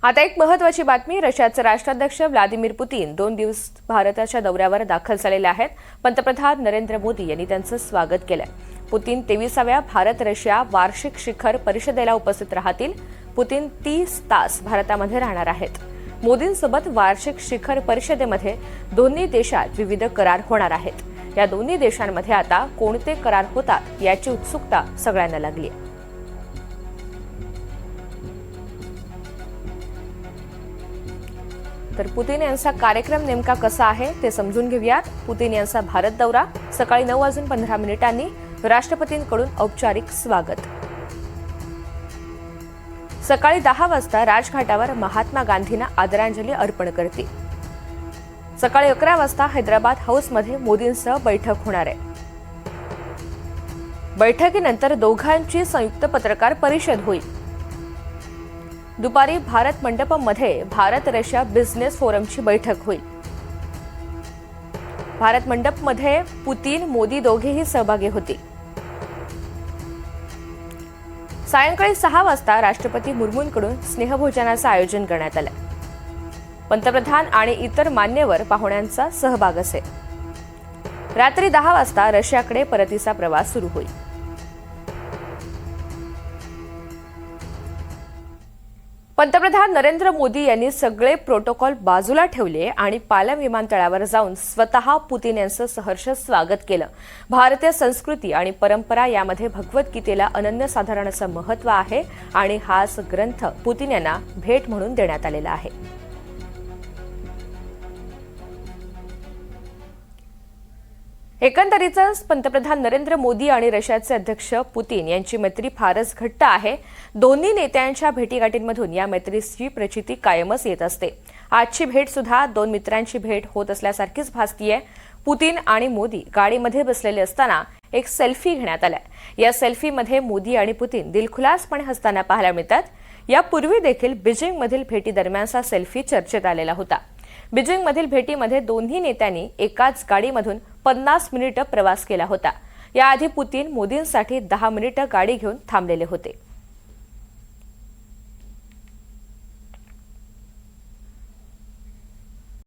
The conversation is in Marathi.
आता एक महत्त्वाची बातमी. रशियाचे राष्ट्राध्यक्ष व्लादिमीर पुतीन 2 दिवस भारताच्या दौऱ्यावर दाखल झालेले आहेत. पंतप्रधान नरेंद्र मोदी यांनी त्यांचं स्वागत केलंय. पुतीन 23व्या भारत रशिया वार्षिक शिखर परिषदेला उपस्थित राहतील. पुतीन 30 तास भारतामध्ये राहणार आहेत. मोदींसोबत वार्षिक शिखर परिषदेमध्ये दोन्ही देशात विविध करार होणार आहेत. या दोन्ही देशांमध्ये आता कोणते करार होतात याची उत्सुकता सगळ्यांना लागली आहे. तर पुतीन यांचा कार्यक्रम नेमका कसा आहे ते समजून घेऊयात. पुतीन यांचा भारत दौरा. सकाळी 9:15 राष्ट्रपतींकडून औपचारिक स्वागत. सकाळी 10 वाजता राजघाटावर महात्मा गांधींना आदरांजली अर्पण करतील. सकाळी 11 वाजता हैदराबाद हाऊसमध्ये मोदींसह बैठक होणार आहे. बैठकीनंतर दोघांची संयुक्त पत्रकार परिषद होईल. दुपारी भारत मंडपमध्ये भारत रशिया बिझनेस फोरमची बैठक होईल. भारत मंडपमध्ये पुतीन मोदी दोघेही सहभागी होतील. सायंकाळी 6 वाजता राष्ट्रपती मुर्मूंकडून स्नेहभोजनाचं आयोजन करण्यात आलं. पंतप्रधान आणि इतर मान्यवर पाहुण्यांचा सहभाग असेल. रात्री 10 वाजता रशियाकडे परतीचा प्रवास सुरू होईल. पंतप्रधान नरेंद्र मोदी यांनी सगळे प्रोटोकॉल बाजूला ठेवले आणि पालम विमानतळावर जाऊन स्वतः पुतीन यांचं सहर्ष स्वागत केलं. भारतीय संस्कृती आणि परंपरा यामध्ये भगवद्गीतेला अनन्यसाधारण असं महत्त्व आहे आणि हाच ग्रंथ पुतीन यांना भेट म्हणून देण्यात आलेला आहे. एकंदरीतच पंतप्रधान नरेंद्र मोदी आणि रशियाचे अध्यक्ष पुतीन यांची मैत्री फारच घट्ट आहे. दोन्ही नेत्यांच्या भेटीगाठींमधून या मैत्रीची प्रचिती कायमच येत असते. आजची भेट सुद्धा दोन मित्रांची भेट होत असल्यासारखीच भासतीये. पुतीन आणि मोदी गाडीमध्ये बसलेले असताना एक सेल्फी घेण्यात आलाय. या सेल्फीमध्ये मोदी आणि पुतीन दिलखुलासपणे हसताना पाहायला मिळतात. यापूर्वी देखील बीजिंगमधील भेटीदरम्यानचा सेल्फी चर्चेत आलेला होता. बीजिंगमधील भेटीमध्ये दोन्ही नेत्यांनी एकाच गाडीमधून 50 मिनिटं प्रवास केला होता. याआधी पुतीन मोदींसाठी 10 मिनिटं गाडी घेऊन थांबलेले होते.